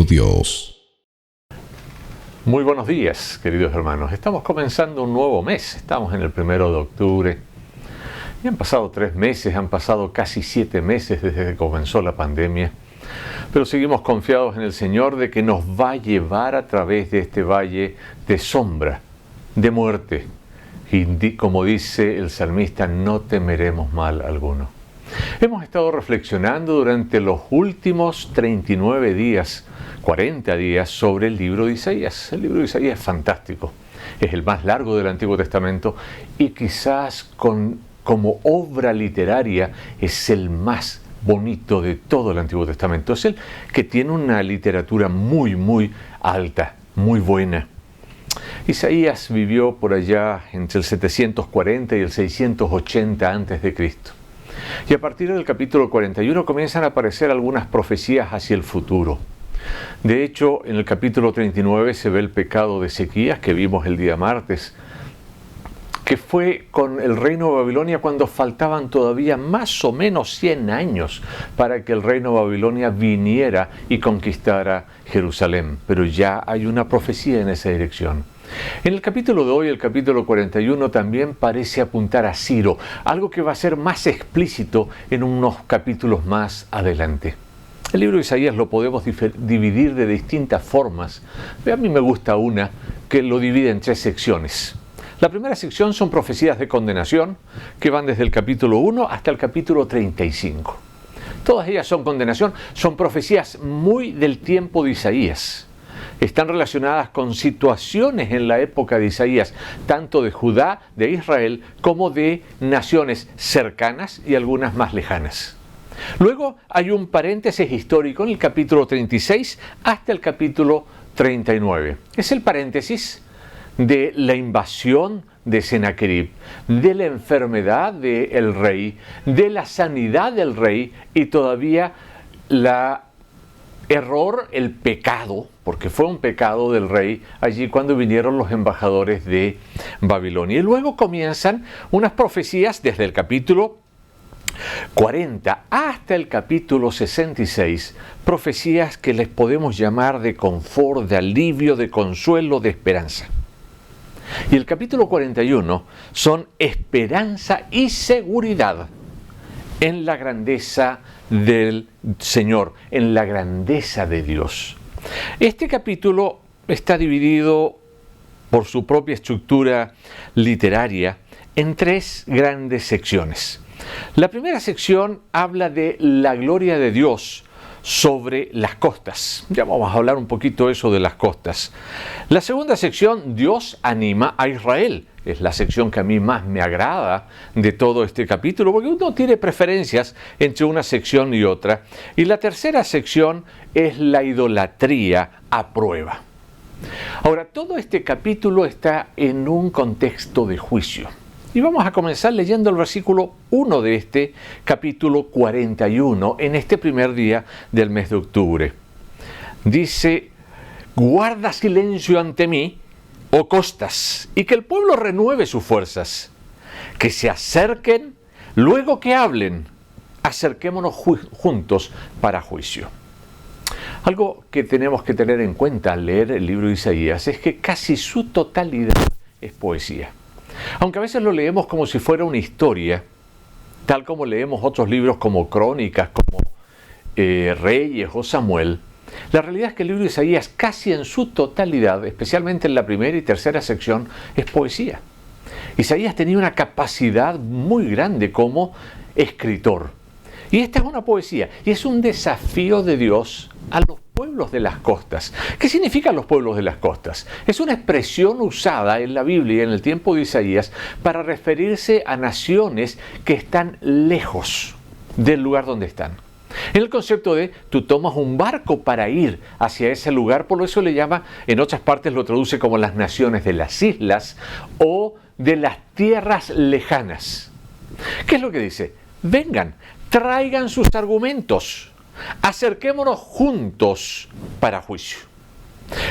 Dios. Muy buenos días, queridos hermanos. Estamos comenzando un nuevo mes. Estamos en el 1 de octubre. Y han pasado 3 meses, han pasado casi 7 meses desde que comenzó la pandemia. Pero seguimos confiados en el Señor de que nos va a llevar a través de este valle de sombra, de muerte. Y como dice el salmista, no temeremos mal alguno. Hemos estado reflexionando durante los últimos 39 días, 40 días, sobre el libro de Isaías. El libro de Isaías es fantástico. Es el más largo del Antiguo Testamento y quizás como obra literaria es el más bonito de todo el Antiguo Testamento. Es el que tiene una literatura muy alta, muy buena. Isaías vivió por allá entre el 740 y el 680 a.C. Y a partir del capítulo 41 comienzan a aparecer algunas profecías hacia el futuro. De hecho, en el capítulo 39 se ve el pecado de Ezequías, que vimos el día martes, que fue con el reino de Babilonia cuando faltaban todavía más o menos 100 años para que el reino de Babilonia viniera y conquistara Jerusalén. Pero ya hay una profecía en esa dirección. En el capítulo de hoy, el capítulo 41, también parece apuntar a Ciro, algo que va a ser más explícito en unos capítulos más adelante. El libro de Isaías lo podemos dividir de distintas formas. A mí me gusta una que lo divide en 3 secciones. La primera sección son profecías de condenación, que van desde el capítulo 1 hasta el capítulo 35. Todas ellas son condenación, son profecías muy del tiempo de Isaías. Están relacionadas con situaciones en la época de Isaías, tanto de Judá, de Israel, como de naciones cercanas y algunas más lejanas. Luego hay un paréntesis histórico en el capítulo 36 hasta el capítulo 39. Es el paréntesis de la invasión de Sennacherib, de la enfermedad del rey, de la sanidad del rey y todavía el pecado, porque fue un pecado del rey allí cuando vinieron los embajadores de Babilonia. Y luego comienzan unas profecías desde el capítulo 40 hasta el capítulo 66, profecías que les podemos llamar de confort, de alivio, de consuelo, de esperanza. Y el capítulo 41 son esperanza y seguridad en la grandeza del Señor, en la grandeza de Dios. Este capítulo está dividido por su propia estructura literaria en 3 grandes secciones. La primera sección habla de la gloria de Dios sobre las costas. Ya vamos a hablar un poquito de eso de las costas. La segunda sección, Dios anima a Israel. Es la sección que a mí más me agrada de todo este capítulo, porque uno tiene preferencias entre una sección y otra. Y la tercera sección es la idolatría a prueba. Ahora, todo este capítulo está en un contexto de juicio. Y vamos a comenzar leyendo el versículo 1 de este capítulo 41 en este primer día del mes de octubre. Dice: guarda silencio ante mí, oh costas, y que el pueblo renueve sus fuerzas. Que se acerquen, luego que hablen, acerquémonos juntos para juicio. Algo que tenemos que tener en cuenta al leer el libro de Isaías es que casi su totalidad es poesía. Aunque a veces lo leemos como si fuera una historia, tal como leemos otros libros como Crónicas, como Reyes o Samuel, la realidad es que el libro de Isaías casi en su totalidad, especialmente en la primera y tercera sección, es poesía. Isaías tenía una capacidad muy grande como escritor. Y esta es una poesía, y es un desafío de Dios a los pueblos de las costas. ¿Qué significan los pueblos de las costas? Es una expresión usada en la Biblia en el tiempo de Isaías para referirse a naciones que están lejos del lugar donde están. En el concepto de tú tomas un barco para ir hacia ese lugar, por eso le llama, en otras partes lo traduce como las naciones de las islas o de las tierras lejanas. ¿Qué es lo que dice? Vengan, traigan sus argumentos, acerquémonos juntos para juicio.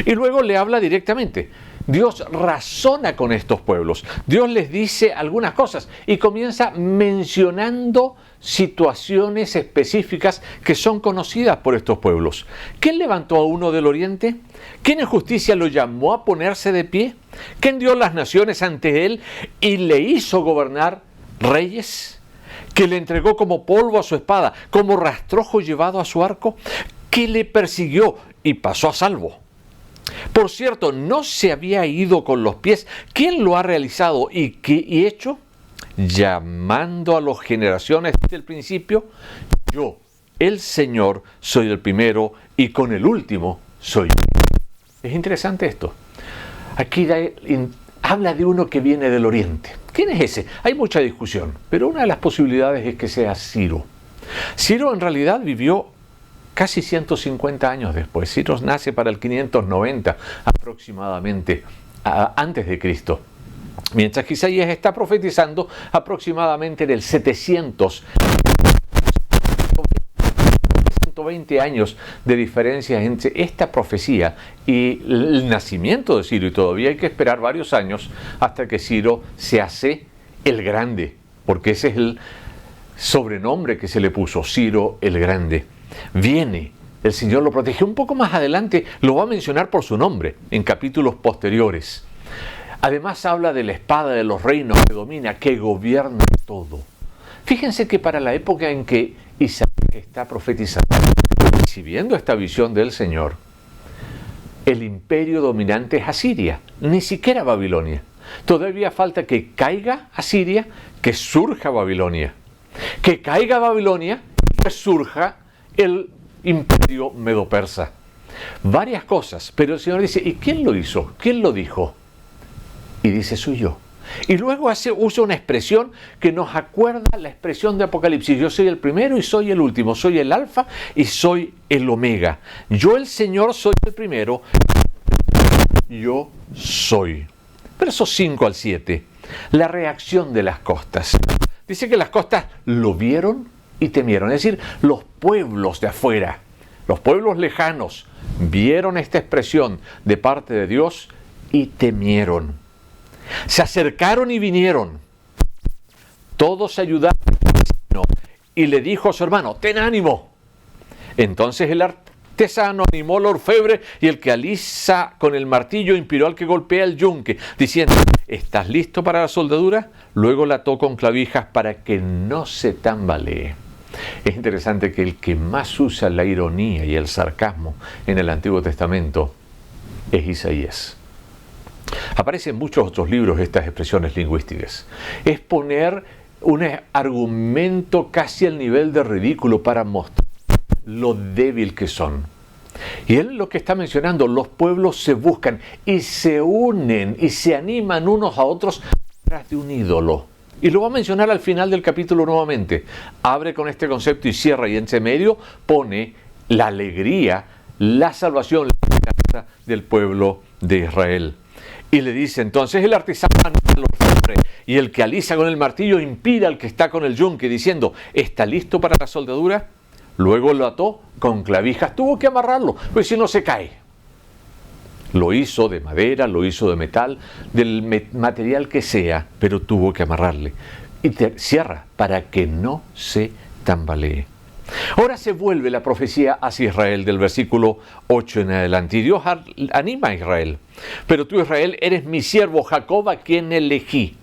Y luego le habla directamente: Dios razona con estos pueblos. Dios les dice algunas cosas y comienza mencionando situaciones específicas que son conocidas por estos pueblos. ¿Quién levantó a uno del oriente? ¿Quién en justicia lo llamó a ponerse de pie? ¿Quién dio las naciones ante él y le hizo gobernar reyes? ¿Que le entregó como polvo a su espada, como rastrojo llevado a su arco? ¿Que le persiguió y pasó a salvo? Por cierto, no se había ido con los pies. ¿Quién lo ha realizado y hecho? Llamando a las generaciones desde el principio, yo, el Señor, soy el primero y con el último soy yo. Es interesante esto. Aquí habla de uno que viene del oriente. ¿Quién es ese? Hay mucha discusión, pero una de las posibilidades es que sea Ciro. Ciro en realidad vivió casi 150 años después. Ciro nace para el 590 aproximadamente, antes de Cristo. Mientras que Isaías está profetizando aproximadamente en el 700. 120 años de diferencia entre esta profecía y el nacimiento de Ciro, y todavía hay que esperar varios años hasta que Ciro se hace el Grande, porque ese es el sobrenombre que se le puso, Ciro el Grande. Viene, el Señor lo protege. Un poco más adelante lo va a mencionar por su nombre en capítulos posteriores. Además habla de la espada de los reinos que domina, que gobierna todo. Fíjense que para la época en que Isaías está profetizando, recibiendo esta visión del Señor, el imperio dominante es Asiria, ni siquiera Babilonia. Todavía falta que caiga Asiria, que surja Babilonia. Que caiga Babilonia, que surja el imperio medo-persa. Varias cosas, pero el Señor dice, ¿y quién lo hizo? ¿Quién lo dijo? Y dice, soy yo. Y luego usa una expresión que nos acuerda la expresión de Apocalipsis. Yo soy el primero y soy el último. Soy el alfa y soy el omega. Yo, el Señor, soy el primero. Yo soy. Versos 5 al 7. La reacción de las costas. Dice que las costas lo vieron y temieron. Es decir, los pueblos de afuera, los pueblos lejanos, vieron esta expresión de parte de Dios y temieron. Se acercaron y vinieron. Todos ayudaron y le dijo a su hermano, ten ánimo. Entonces el artesano animó al orfebre y el que alisa con el martillo inspiró al que golpea el yunque, diciendo, ¿estás listo para la soldadura? Luego la ató con clavijas para que no se tambalee. Es interesante que el que más usa la ironía y el sarcasmo en el Antiguo Testamento es Isaías. Aparecen en muchos otros libros estas expresiones lingüísticas. Es poner un argumento casi al nivel de ridículo para mostrar lo débil que son. Y él lo que está mencionando, los pueblos se buscan y se unen y se animan unos a otros tras de un ídolo. Y lo va a mencionar al final del capítulo nuevamente. Abre con este concepto y cierra, y entre medio pone la alegría, la salvación, la esperanza del pueblo de Israel. Y le dice entonces el artesano al orfebre y el que alisa con el martillo impide al que está con el yunque, diciendo, ¿está listo para la soldadura? Luego lo ató con clavijas, tuvo que amarrarlo, pues si no se cae. Lo hizo de madera, lo hizo de metal, del material que sea, pero tuvo que amarrarle. Y cierra para que no se tambalee. Ahora se vuelve la profecía hacia Israel del versículo 8 en adelante. Y Dios anima a Israel. Pero tú, Israel, eres mi siervo Jacob, a quien elegí.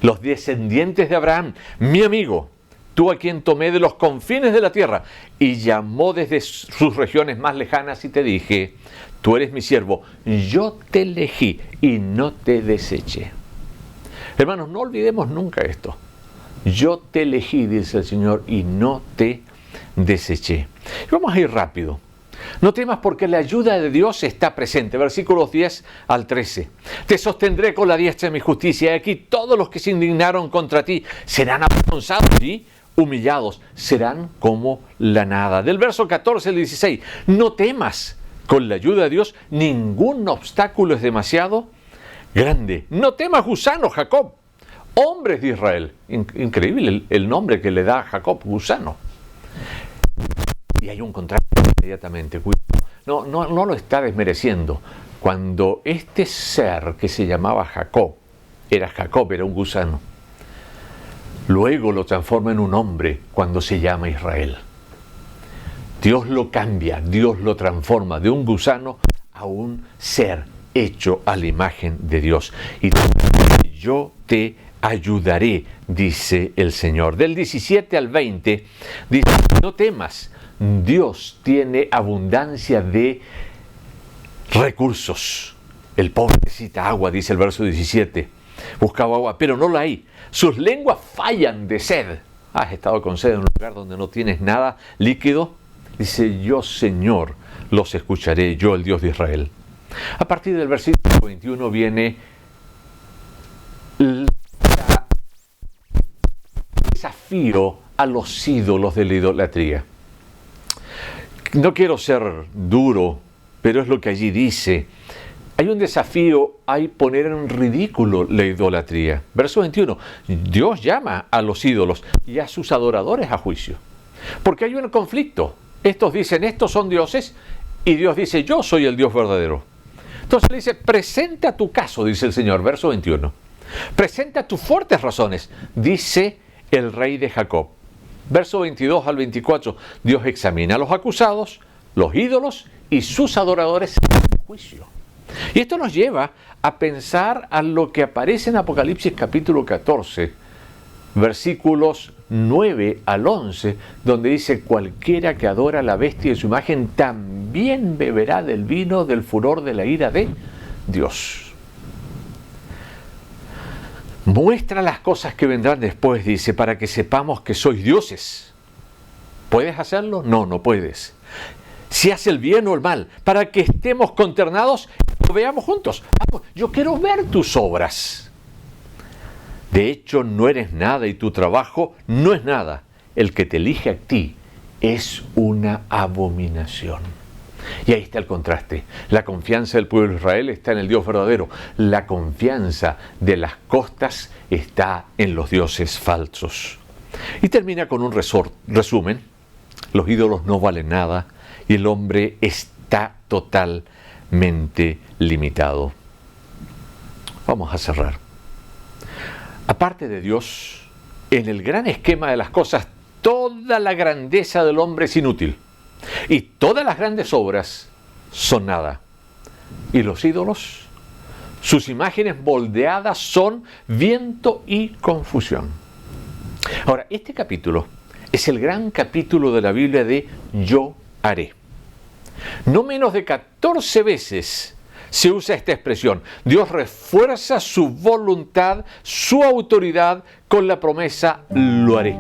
Los descendientes de Abraham, mi amigo. Tú a quien tomé de los confines de la tierra y llamó desde sus regiones más lejanas y te dije, tú eres mi siervo, yo te elegí y no te deseché. Hermanos, no olvidemos nunca esto. Yo te elegí, dice el Señor, y no te deseché. Y vamos a ir rápido. No temas porque la ayuda de Dios está presente. Versículos 10 al 13. Te sostendré con la diestra de mi justicia. Y aquí todos los que se indignaron contra ti serán avergonzados y humillados. Serán como la nada. Del verso 14 al 16. No temas. Con la ayuda de Dios ningún obstáculo es demasiado grande. No temas, gusano, Jacob. Hombres de Israel. Increíble el nombre que le da a Jacob, gusano. Y hay un contraste inmediatamente. no lo está desmereciendo. Cuando este ser que se llamaba Jacob, era un gusano, luego lo transforma en un hombre cuando se llama Israel. Dios lo cambia, Dios lo transforma de un gusano a un ser hecho a la imagen de Dios. Y yo te ayudaré, dice el Señor. Del 17 al 20, dice, no temas, Dios tiene abundancia de recursos. El pobre necesita agua, dice el verso 17. Buscaba agua, pero no la hay. Sus lenguas fallan de sed. ¿Has estado con sed en un lugar donde no tienes nada líquido? Dice, yo, Señor, los escucharé, yo, el Dios de Israel. A partir del versículo 21 viene el desafío a los ídolos de la idolatría. No quiero ser duro, pero es lo que allí dice. Hay un desafío a poner en ridículo la idolatría. Verso 21, Dios llama a los ídolos y a sus adoradores a juicio. Porque hay un conflicto. Estos dicen, estos son dioses, y Dios dice, yo soy el Dios verdadero. Entonces le dice, presenta tu caso, dice el Señor, verso 21. Presenta tus fuertes razones, dice el rey de Jacob. Verso 22 al 24, Dios examina a los acusados, los ídolos y sus adoradores en juicio. Y esto nos lleva a pensar a lo que aparece en Apocalipsis capítulo 14, versículos 9 al 11, donde dice, cualquiera que adora a la bestia y su imagen también beberá del vino del furor de la ira de Dios. Muestra las cosas que vendrán después, dice, para que sepamos que sois dioses. ¿Puedes hacerlo? No, no puedes. Si hace el bien o el mal, para que estemos consternados y lo veamos juntos. Vamos, yo quiero ver tus obras. De hecho, no eres nada y tu trabajo no es nada. El que te elige a ti es una abominación. Y ahí está el contraste. La confianza del pueblo de Israel está en el Dios verdadero. La confianza de las costas está en los dioses falsos. Y termina con un resumen. Los ídolos no valen nada y el hombre está totalmente limitado. Vamos a cerrar. Aparte de Dios, en el gran esquema de las cosas, toda la grandeza del hombre es inútil. Y todas las grandes obras son nada. Y los ídolos, sus imágenes moldeadas son viento y confusión. Ahora, este capítulo es el gran capítulo de la Biblia de yo haré. No menos de 14 veces se usa esta expresión. Dios refuerza su voluntad, su autoridad con la promesa lo haré.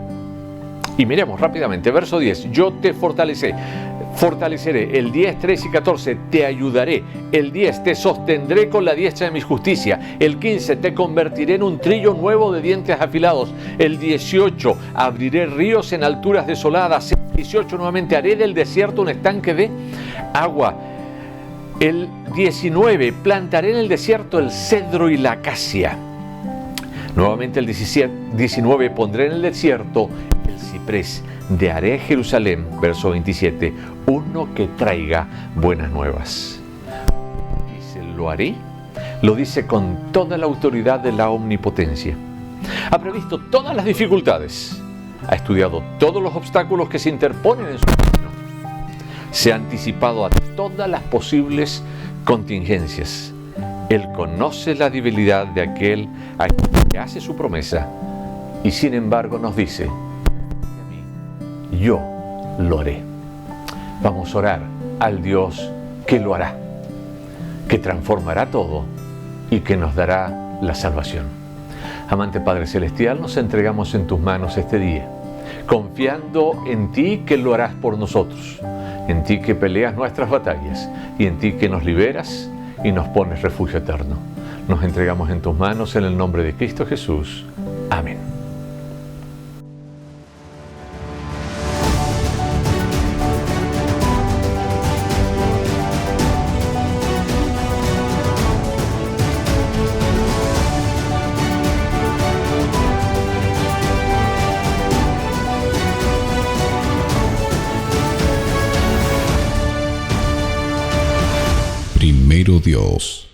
Y miremos rápidamente, verso 10, yo te fortaleceré. El 10, 13 y 14, te ayudaré. El 10, te sostendré con la diestra de mi justicia. El 15, te convertiré en un trillo nuevo de dientes afilados. El 18, abriré ríos en alturas desoladas. El 18, nuevamente, haré del desierto un estanque de agua. El 19, plantaré en el desierto el cedro y la acacia. Nuevamente el 19, pondré en el desierto el ciprés. De haré Jerusalén, verso 27, uno que traiga buenas nuevas. Dice, lo haré, lo dice con toda la autoridad de la omnipotencia. Ha previsto todas las dificultades, ha estudiado todos los obstáculos que se interponen en su camino, se ha anticipado a todas las posibles contingencias. Él conoce la debilidad de aquel a quien hace su promesa y sin embargo nos dice, yo lo haré. Vamos a orar al Dios que lo hará, que transformará todo y que nos dará la salvación. Amante Padre Celestial, nos entregamos en tus manos este día, confiando en ti que lo harás por nosotros, en ti que peleas nuestras batallas y en ti que nos liberas y nos pones refugio eterno. Nos entregamos en tus manos en el nombre de Cristo Jesús. Amén. Primero Dios.